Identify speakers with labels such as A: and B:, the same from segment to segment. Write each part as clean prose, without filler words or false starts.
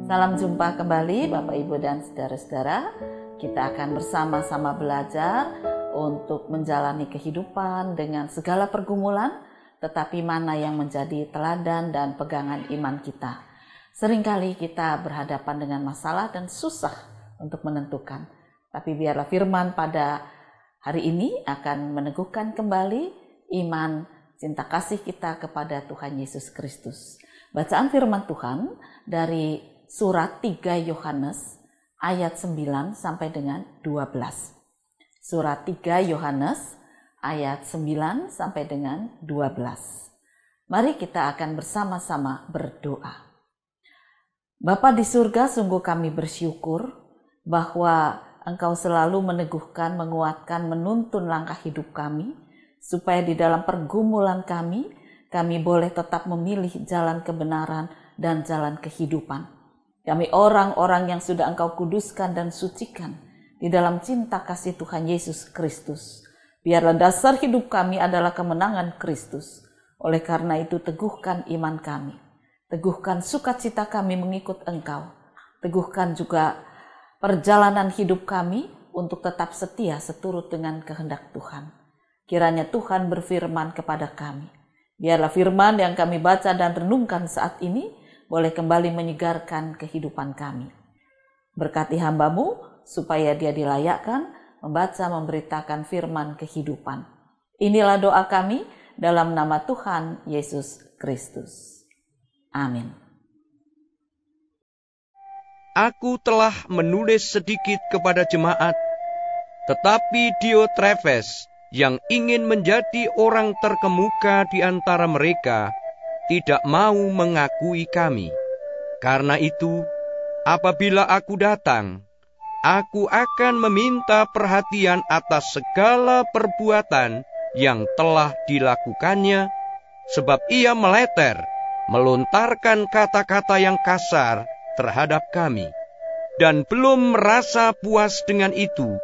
A: Salam jumpa kembali Bapak Ibu dan saudara-saudara. Kita akan bersama-sama belajar untuk menjalani kehidupan dengan segala pergumulan, tetapi mana yang menjadi teladan dan pegangan iman kita. Seringkali kita berhadapan dengan masalah dan susah untuk menentukan. Tapi biarlah firman pada hari ini akan meneguhkan kembali iman cinta kasih kita kepada Tuhan Yesus Kristus. Bacaan firman Tuhan dari Surat 3 Yohanes ayat 9 sampai dengan 12. Surat 3 Yohanes ayat 9 sampai dengan 12. Mari kita akan bersama-sama berdoa. Bapa di surga, sungguh kami bersyukur bahwa Engkau selalu meneguhkan, menguatkan, menuntun langkah hidup kami, supaya di dalam pergumulan kami boleh tetap memilih jalan kebenaran dan jalan kehidupan. Kami orang-orang yang sudah Engkau kuduskan dan sucikan di dalam cinta kasih Tuhan Yesus Kristus. Biarlah dasar hidup kami adalah kemenangan Kristus. Oleh karena itu teguhkan iman kami. Teguhkan sukacita kami mengikut Engkau. Teguhkan juga perjalanan hidup kami untuk tetap setia seturut dengan kehendak Tuhan. Kiranya Tuhan berfirman kepada kami. Biarlah firman yang kami baca dan renungkan saat ini boleh kembali menyegarkan kehidupan kami. Berkati hamba-Mu supaya dia dilayakkan membaca memberitakan firman kehidupan. Inilah doa kami dalam nama Tuhan Yesus Kristus. Amin.
B: Aku telah menulis sedikit kepada jemaat, tetapi Diotrefes yang ingin menjadi orang terkemuka di antara mereka tidak mau mengakui kami. Karena itu, apabila aku datang, aku akan meminta perhatian atas segala perbuatan yang telah dilakukannya, sebab ia meleter, melontarkan kata-kata yang kasar terhadap kami, dan belum merasa puas dengan itu.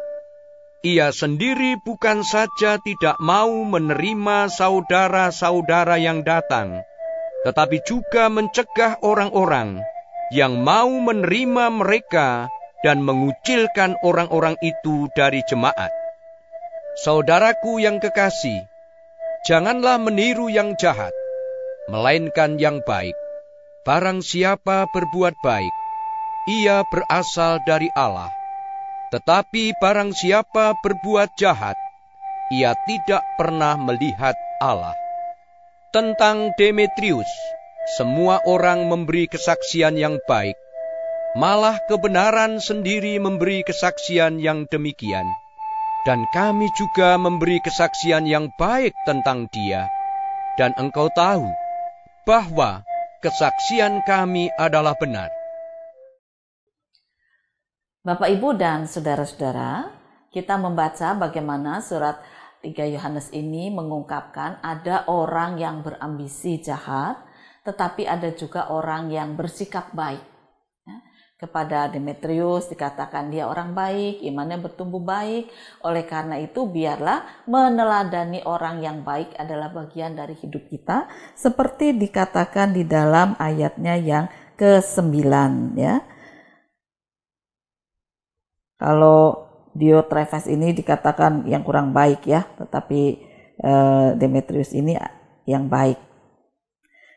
B: Ia sendiri bukan saja tidak mau menerima saudara-saudara yang datang, tetapi juga mencegah orang-orang yang mau menerima mereka dan mengucilkan orang-orang itu dari jemaat. Saudaraku yang kekasih, janganlah meniru yang jahat, melainkan yang baik. Barang siapa berbuat baik, ia berasal dari Allah. Tetapi barang siapa berbuat jahat, ia tidak pernah melihat Allah. Tentang Demetrius, semua orang memberi kesaksian yang baik, malah kebenaran sendiri memberi kesaksian yang demikian. Dan kami juga memberi kesaksian yang baik tentang dia, dan engkau tahu bahwa kesaksian kami adalah benar.
A: Bapak, Ibu, dan saudara-saudara, kita membaca bagaimana surat 3 Yohanes ini mengungkapkan ada orang yang berambisi jahat, tetapi ada juga orang yang bersikap baik. Kepada Demetrius dikatakan dia orang baik, imannya bertumbuh baik. Oleh karena itu biarlah meneladani orang yang baik adalah bagian dari hidup kita, seperti dikatakan di dalam ayatnya yang ke-9 ya. Kalau Diotrefes ini dikatakan yang kurang baik ya, tetapi Demetrius ini yang baik.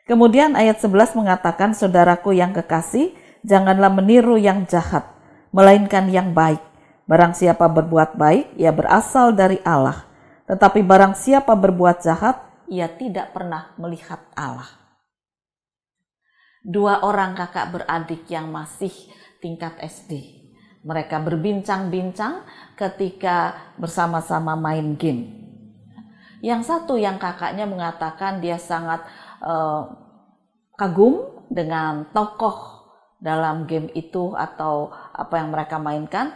A: Kemudian ayat 11 mengatakan, saudaraku yang kekasih, janganlah meniru yang jahat, melainkan yang baik. Barang siapa berbuat baik, ia berasal dari Allah. Tetapi barang siapa berbuat jahat, ia tidak pernah melihat Allah. Dua orang kakak beradik yang masih tingkat SD. Mereka berbincang-bincang ketika bersama-sama main game. Yang satu yang kakaknya mengatakan dia sangat kagum dengan tokoh dalam game itu atau apa yang mereka mainkan.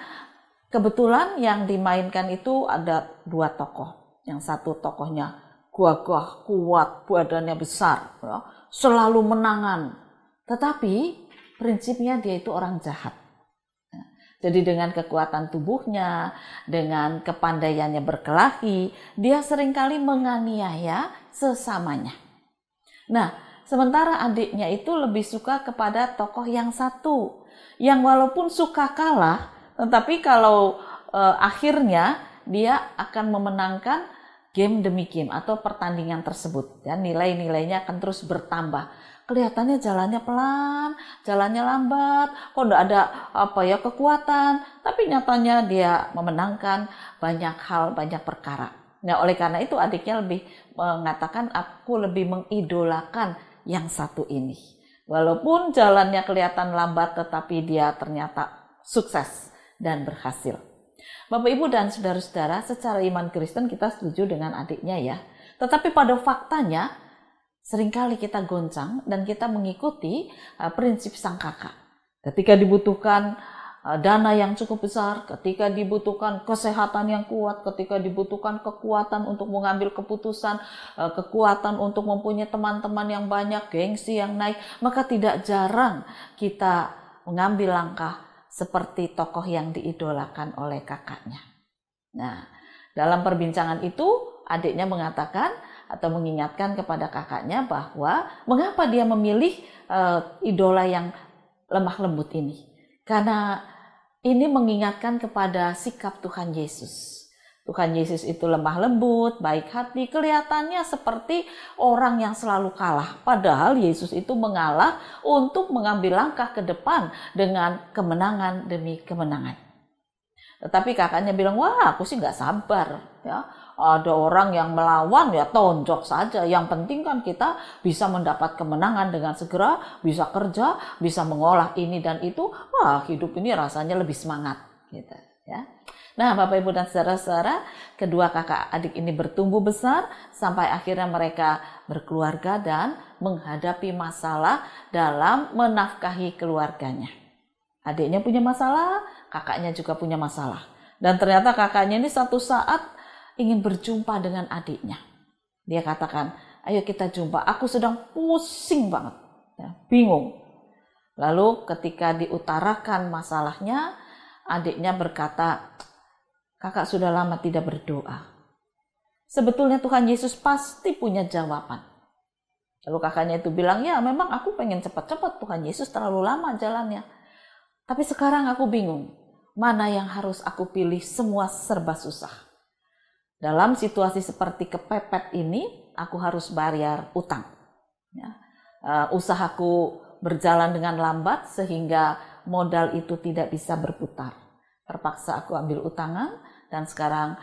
A: Kebetulan yang dimainkan itu ada dua tokoh. Yang satu tokohnya gagah, kuat, badannya besar, ya, selalu menangan. Tetapi prinsipnya dia itu orang jahat. Jadi dengan kekuatan tubuhnya, dengan kepandaiannya berkelahi, dia seringkali menganiaya sesamanya. Nah, Sementara adiknya itu lebih suka kepada tokoh yang satu, yang walaupun suka kalah, tetapi kalau akhirnya dia akan memenangkan game demi game atau pertandingan tersebut. Dan nilai-nilainya akan terus bertambah. Kelihatannya jalannya pelan, jalannya lambat, kok enggak ada kekuatan, tapi nyatanya dia memenangkan banyak hal, banyak perkara. Nah, oleh karena itu adiknya lebih mengatakan, aku lebih mengidolakan yang satu ini. Walaupun jalannya kelihatan lambat, tetapi dia ternyata sukses dan berhasil. Bapak, Ibu, dan saudara-saudara, secara iman Kristen kita setuju dengan adiknya ya. Tetapi pada faktanya, seringkali kita goncang dan kita mengikuti prinsip sang kakak. Ketika dibutuhkan dana yang cukup besar, ketika dibutuhkan kesehatan yang kuat, ketika dibutuhkan kekuatan untuk mengambil keputusan, kekuatan untuk mempunyai teman-teman yang banyak, gengsi yang naik, maka tidak jarang kita mengambil langkah seperti tokoh yang diidolakan oleh kakaknya. Nah, dalam perbincangan itu adiknya mengatakan atau mengingatkan kepada kakaknya bahwa mengapa dia memilih idola yang lemah lembut ini. Karena ini mengingatkan kepada sikap Tuhan Yesus. Tuhan Yesus itu lemah lembut, baik hati, kelihatannya seperti orang yang selalu kalah. Padahal Yesus itu mengalah untuk mengambil langkah ke depan dengan kemenangan demi kemenangan. Tetapi kakaknya bilang, wah aku sih gak sabar. Ya, ada orang yang melawan ya tonjok saja. Yang penting kan kita bisa mendapat kemenangan dengan segera, bisa kerja, bisa mengolah ini dan itu. Wah, hidup ini rasanya lebih semangat gitu ya. Nah, Bapak, Ibu, dan saudara-saudara, kedua kakak adik ini bertumbuh besar sampai akhirnya mereka berkeluarga dan menghadapi masalah dalam menafkahi keluarganya. Adiknya punya masalah, kakaknya juga punya masalah. Dan ternyata kakaknya ini satu saat ingin berjumpa dengan adiknya. Dia katakan, ayo kita jumpa, aku sedang pusing banget, ya, bingung. Lalu ketika diutarakan masalahnya, adiknya berkata, kakak sudah lama tidak berdoa. Sebetulnya Tuhan Yesus pasti punya jawaban. Lalu kakaknya itu bilang, ya memang aku pengen cepat-cepat, Tuhan Yesus terlalu lama jalannya. Tapi sekarang aku bingung, mana yang harus aku pilih, semua serba susah. Dalam situasi seperti kepepet ini, aku harus bayar utang. Ya. Usahaku berjalan dengan lambat sehingga modal itu tidak bisa berputar. Terpaksa aku ambil utangan dan sekarang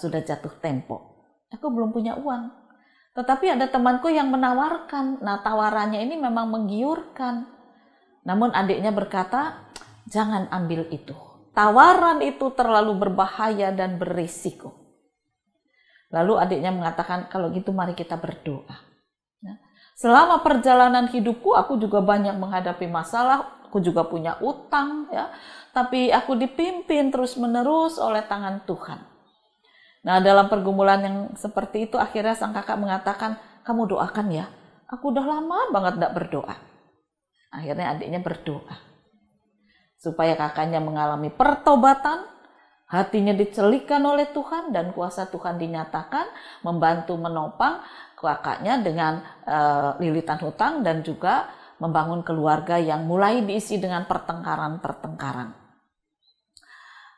A: sudah jatuh tempo. Aku belum punya uang. Tetapi ada temanku yang menawarkan. Nah, tawarannya ini memang menggiurkan. Namun adiknya berkata, jangan ambil itu. Tawaran itu terlalu berbahaya dan berisiko. Lalu adiknya mengatakan, kalau gitu mari kita berdoa. Selama perjalanan hidupku, aku juga banyak menghadapi masalah, aku juga punya utang, ya. Tapi aku dipimpin terus-menerus oleh tangan Tuhan. Nah, dalam pergumulan yang seperti itu, akhirnya sang kakak mengatakan, kamu doakan ya, aku udah lama banget gak berdoa. Akhirnya adiknya berdoa. Supaya kakaknya mengalami pertobatan, hatinya dicelikan oleh Tuhan dan kuasa Tuhan dinyatakan membantu menopang kakaknya dengan lilitan hutang dan juga membangun keluarga yang mulai diisi dengan pertengkaran-pertengkaran.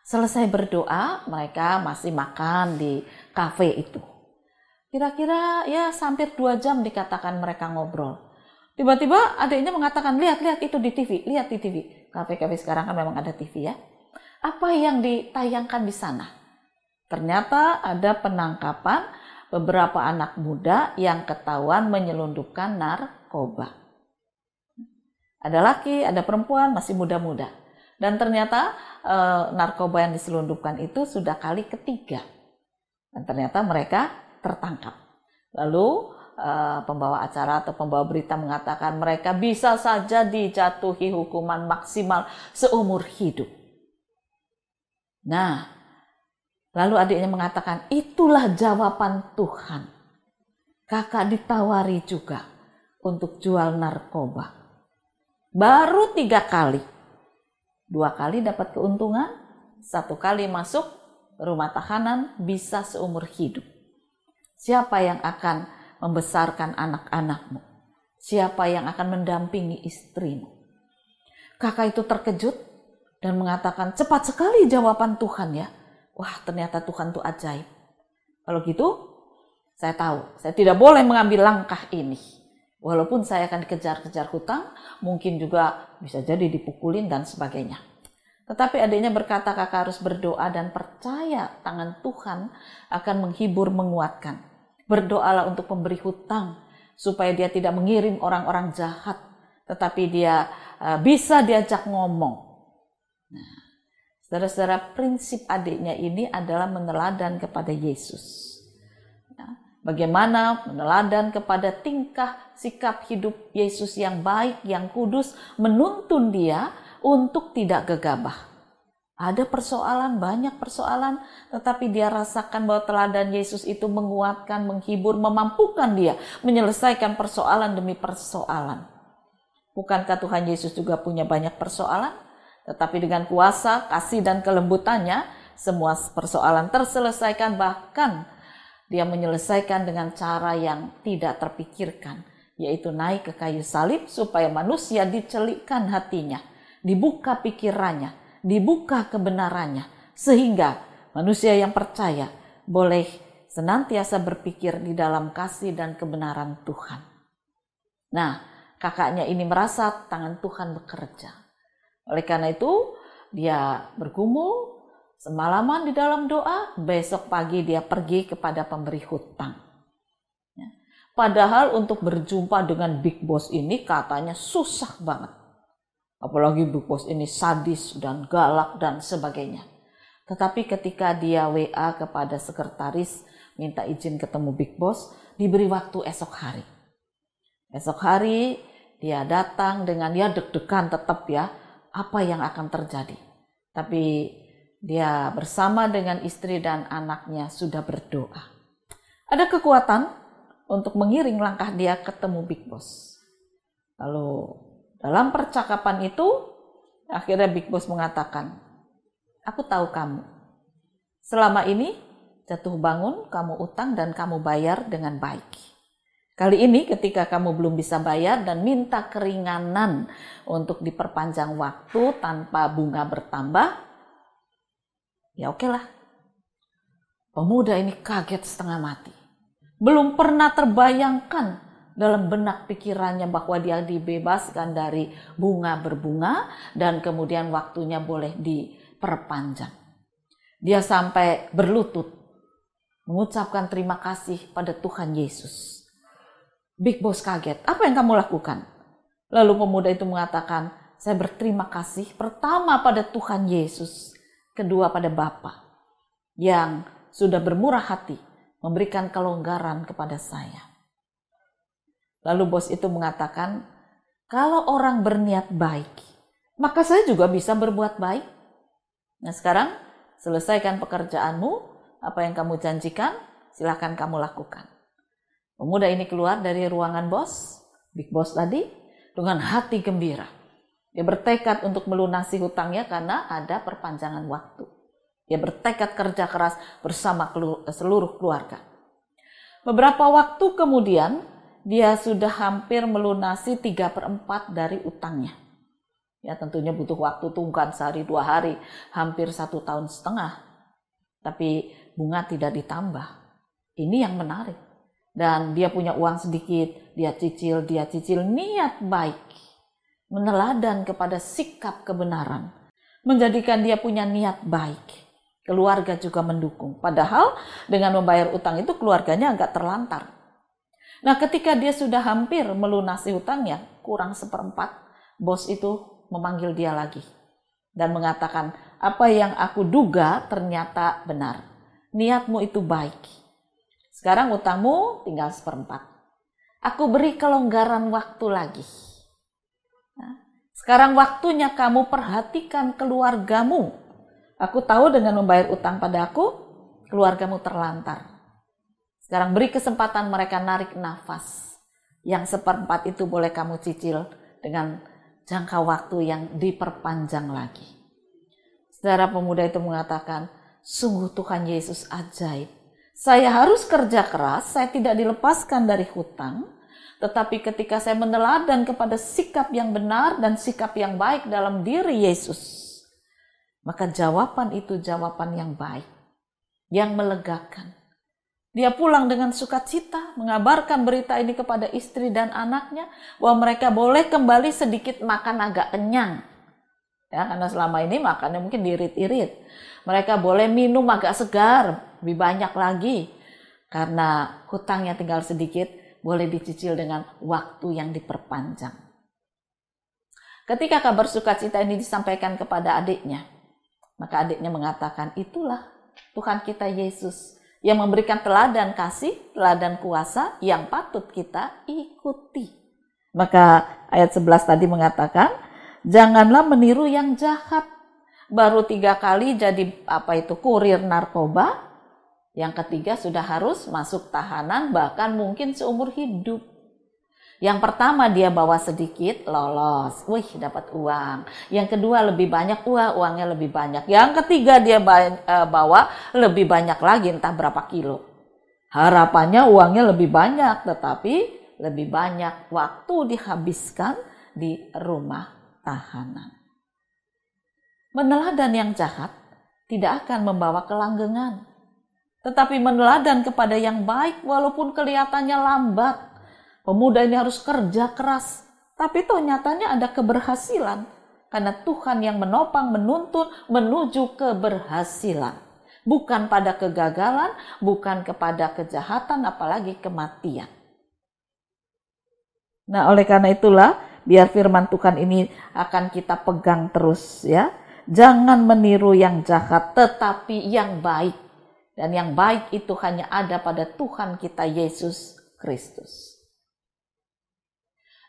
A: Selesai berdoa, mereka masih makan di kafe itu. Kira-kira ya hampir 2 jam dikatakan mereka ngobrol. Tiba-tiba adiknya mengatakan, lihat itu di TV, lihat di TV. Kafe-kafe sekarang kan memang ada TV ya. Apa yang ditayangkan di sana? Ternyata ada penangkapan beberapa anak muda yang ketahuan menyelundupkan narkoba. Ada laki, ada perempuan, masih muda-muda. Dan ternyata narkoba yang diselundupkan itu sudah kali ketiga. Dan ternyata mereka tertangkap. Lalu pembawa acara atau pembawa berita mengatakan mereka bisa saja dijatuhi hukuman maksimal seumur hidup. Nah, lalu adiknya mengatakan, itulah jawaban Tuhan. Kakak ditawari juga untuk jual narkoba. Baru 3 kali. 2 kali dapat keuntungan, 1 kali masuk rumah tahanan bisa seumur hidup. Siapa yang akan membesarkan anak-anakmu? siapa yang akan mendampingi istrimu? Kakak itu terkejut dan mengatakan, cepat sekali jawaban Tuhan ya. Wah, ternyata Tuhan itu ajaib. Kalau gitu, saya tahu, saya tidak boleh mengambil langkah ini. Walaupun saya akan dikejar-kejar hutang, mungkin juga bisa jadi dipukulin dan sebagainya. Tetapi adiknya berkata, kakak harus berdoa dan percaya tangan Tuhan akan menghibur, menguatkan. Berdoalah untuk pemberi hutang, supaya dia tidak mengirim orang-orang jahat, tetapi dia bisa diajak ngomong. Nah, saudara-saudara, prinsip adiknya ini adalah meneladan kepada Yesus. Bagaimana meneladan kepada tingkah sikap hidup Yesus yang baik, yang kudus, menuntun dia untuk tidak gegabah. Ada persoalan, banyak persoalan, tetapi dia rasakan bahwa teladan Yesus itu menguatkan, menghibur, memampukan dia menyelesaikan persoalan demi persoalan. Bukankah Tuhan Yesus juga punya banyak persoalan? Tetapi dengan kuasa, kasih, dan kelembutannya, semua persoalan terselesaikan, bahkan dia menyelesaikan dengan cara yang tidak terpikirkan, yaitu naik ke kayu salib supaya manusia dicelikkan hatinya, dibuka pikirannya, dibuka kebenarannya, sehingga manusia yang percaya boleh senantiasa berpikir di dalam kasih dan kebenaran Tuhan. Nah, kakaknya ini merasa tangan Tuhan bekerja. Oleh karena itu, dia bergumul semalaman di dalam doa, besok pagi dia pergi kepada pemberi hutang. Padahal untuk berjumpa dengan Big Boss ini katanya susah banget. Apalagi Big Boss ini sadis dan galak dan sebagainya. Tetapi ketika dia WA kepada sekretaris minta izin ketemu Big Boss, diberi waktu esok hari. Esok hari dia datang dengan ya deg-degan tetap ya, apa yang akan terjadi. Tapi dia bersama dengan istri dan anaknya sudah berdoa. Ada kekuatan untuk mengiring langkah dia ketemu Big Boss. Lalu dalam percakapan itu, akhirnya Big Boss mengatakan, aku tahu kamu. Selama ini jatuh bangun, kamu utang dan kamu bayar dengan baik. Kali ini ketika kamu belum bisa bayar dan minta keringanan untuk diperpanjang waktu tanpa bunga bertambah, ya oke lah. Pemuda ini kaget setengah mati. Belum pernah terbayangkan dalam benak pikirannya bahwa dia dibebaskan dari bunga berbunga dan kemudian waktunya boleh diperpanjang. Dia sampai berlutut mengucapkan terima kasih pada Tuhan Yesus. Big Boss kaget, apa yang kamu lakukan? Lalu pemuda itu mengatakan, saya berterima kasih pertama pada Tuhan Yesus, kedua pada Bapa yang sudah bermurah hati memberikan kelonggaran kepada saya. Lalu bos itu mengatakan, kalau orang berniat baik, maka saya juga bisa berbuat baik. Nah sekarang selesaikan pekerjaanmu, apa yang kamu janjikan, silakan kamu lakukan. Pemuda ini keluar dari ruangan bos, Big Boss tadi, dengan hati gembira. Dia bertekad untuk melunasi hutangnya karena ada perpanjangan waktu. Dia bertekad kerja keras bersama seluruh keluarga. Beberapa waktu kemudian, dia sudah hampir melunasi 3/4 dari utangnya. Ya tentunya butuh waktu bukan sehari 2 hari, hampir 1,5 tahun. Tapi bunga tidak ditambah. Ini yang menarik. Dan dia punya uang sedikit, dia cicil, niat baik. Meneladan kepada sikap kebenaran. Menjadikan dia punya niat baik. Keluarga juga mendukung. Padahal dengan membayar utang itu keluarganya agak terlantar. Nah ketika dia sudah hampir melunasi hutangnya, kurang 1/4, bos itu memanggil dia lagi. Dan mengatakan, apa yang aku duga ternyata benar. Niatmu itu baik. Sekarang utangmu tinggal 1/4. Aku beri kelonggaran waktu lagi. Nah, sekarang waktunya kamu perhatikan keluargamu. Aku tahu dengan membayar utang padaku, keluargamu terlantar. Sekarang beri kesempatan mereka narik nafas. Yang 1/4 itu boleh kamu cicil dengan jangka waktu yang diperpanjang lagi. Saudara pemuda itu mengatakan, sungguh Tuhan Yesus ajaib. Saya harus kerja keras, saya tidak dilepaskan dari hutang, Tetapi ketika saya meneladan kepada sikap yang benar dan sikap yang baik dalam diri Yesus, maka jawaban itu jawaban yang baik, yang melegakan. Dia pulang dengan sukacita, mengabarkan berita ini kepada istri dan anaknya, bahwa mereka boleh kembali sedikit makan agak kenyang. Ya, karena selama ini makannya mungkin diirit-irit. Mereka boleh minum agak segar, lebih banyak lagi. Karena hutangnya tinggal sedikit, boleh dicicil dengan waktu yang diperpanjang. Ketika kabar sukacita ini disampaikan kepada adiknya, maka adiknya mengatakan, itulah Tuhan kita Yesus yang memberikan teladan kasih, teladan kuasa yang patut kita ikuti. Maka ayat 11 tadi mengatakan, janganlah meniru yang jahat. Baru 3 kali jadi kurir narkoba. Yang ketiga sudah harus masuk tahanan, bahkan mungkin seumur hidup. Yang pertama dia bawa sedikit, lolos. Wih, dapat uang. Yang kedua lebih banyak, uangnya lebih banyak. Yang ketiga dia bawa lebih banyak lagi, entah berapa kilo. Harapannya uangnya lebih banyak, tetapi lebih banyak waktu dihabiskan di rumah tahanan. Meneladan yang jahat tidak akan membawa kelanggengan. Tetapi meneladan kepada yang baik walaupun kelihatannya lambat. Pemuda ini harus kerja keras. Tapi toh nyatanya ada keberhasilan. Karena Tuhan yang menopang, menuntun, menuju keberhasilan. Bukan pada kegagalan, bukan kepada kejahatan, apalagi kematian. Nah, oleh karena itulah, biar firman Tuhan ini akan kita pegang terus ya. Jangan meniru yang jahat, tetapi yang baik. Dan yang baik itu hanya ada pada Tuhan kita Yesus Kristus.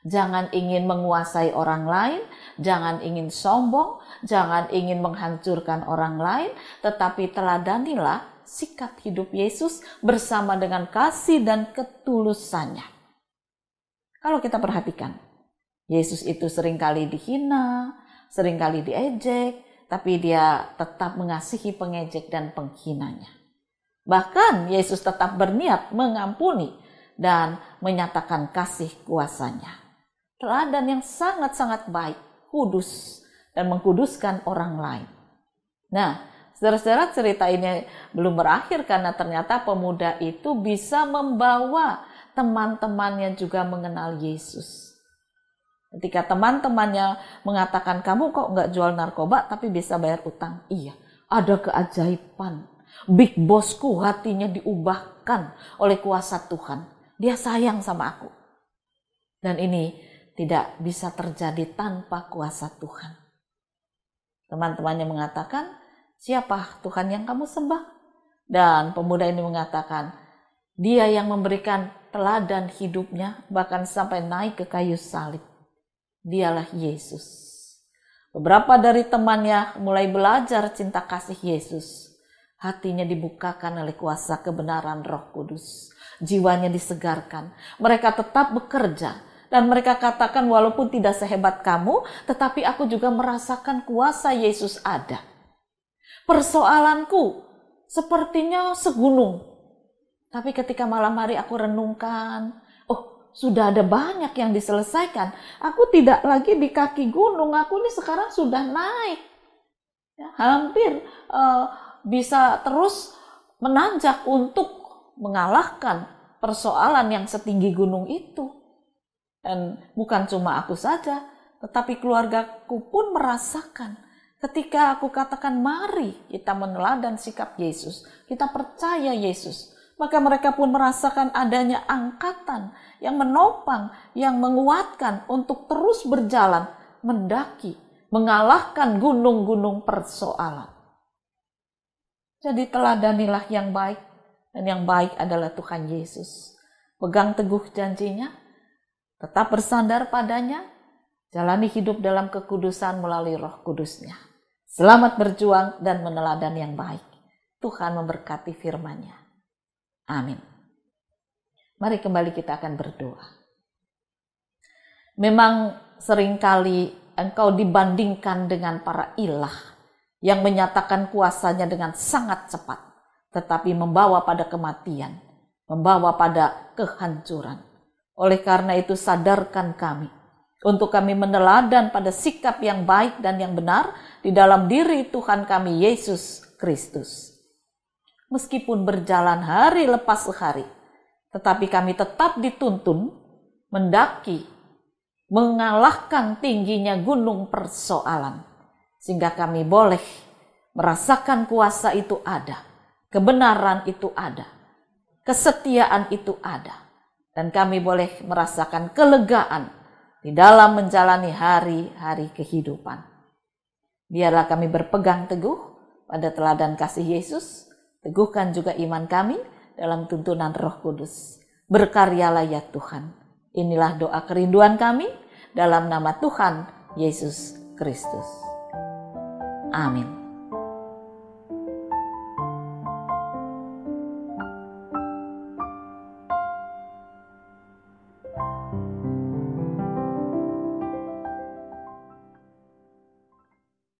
A: Jangan ingin menguasai orang lain, jangan ingin sombong, jangan ingin menghancurkan orang lain, tetapi teladanilah sikap hidup Yesus bersama dengan kasih dan ketulusannya. Kalau kita perhatikan, Yesus itu seringkali dihina, seringkali diejek, tapi dia tetap mengasihi pengejek dan penghinanya. Bahkan Yesus tetap berniat mengampuni dan menyatakan kasih kuasanya. Teladan yang sangat-sangat baik, kudus, dan mengkuduskan orang lain. Nah, saudara-saudara, cerita ini belum berakhir karena ternyata pemuda itu bisa membawa teman-temannya juga mengenal Yesus. Ketika teman-temannya mengatakan, kamu kok nggak jual narkoba tapi bisa bayar utang? Iya, ada keajaiban. Big bosku hatinya diubahkan oleh kuasa Tuhan. Dia sayang sama aku. Dan ini tidak bisa terjadi tanpa kuasa Tuhan. Teman-temannya mengatakan, siapa Tuhan yang kamu sembah? Dan pemuda ini mengatakan, dia yang memberikan teladan hidupnya bahkan sampai naik ke kayu salib. Dialah Yesus. Beberapa dari temannya mulai belajar cinta kasih Yesus. Hatinya dibukakan oleh kuasa kebenaran Roh Kudus. Jiwanya disegarkan. Mereka tetap bekerja. Dan mereka katakan walaupun tidak sehebat kamu, tetapi aku juga merasakan kuasa Yesus ada. Persoalanku sepertinya segunung. Tapi ketika malam hari aku renungkan, sudah ada banyak yang diselesaikan. Aku tidak lagi di kaki gunung, aku ini sekarang sudah naik. Ya, hampir bisa terus menanjak untuk mengalahkan persoalan yang setinggi gunung itu. Dan bukan cuma aku saja, tetapi keluargaku pun merasakan. Ketika aku katakan mari kita meneladan sikap Yesus, kita percaya Yesus, maka mereka pun merasakan adanya angkatan yang menopang, yang menguatkan untuk terus berjalan, mendaki, mengalahkan gunung-gunung persoalan. Jadi teladanilah yang baik, dan yang baik adalah Tuhan Yesus. Pegang teguh janjinya, tetap bersandar padanya, jalani hidup dalam kekudusan melalui Roh Kudus-Nya. Selamat berjuang dan meneladan yang baik. Tuhan memberkati firman-Nya. Amin. Mari kembali kita akan berdoa. Memang seringkali engkau dibandingkan dengan para ilah yang menyatakan kuasanya dengan sangat cepat, tetapi membawa pada kematian, membawa pada kehancuran. Oleh karena itu sadarkan kami untuk kami meneladan pada sikap yang baik dan yang benar di dalam diri Tuhan kami Yesus Kristus. Meskipun berjalan hari lepas hari, tetapi kami tetap dituntun mendaki, mengalahkan tingginya gunung persoalan, sehingga kami boleh merasakan kuasa itu ada, kebenaran itu ada, kesetiaan itu ada, dan kami boleh merasakan kelegaan di dalam menjalani hari-hari kehidupan. Biarlah kami berpegang teguh pada teladan kasih Yesus, teguhkan juga iman kami dalam tuntunan Roh Kudus. Berkaryalah ya Tuhan. Inilah doa kerinduan kami dalam nama Tuhan Yesus Kristus. Amin.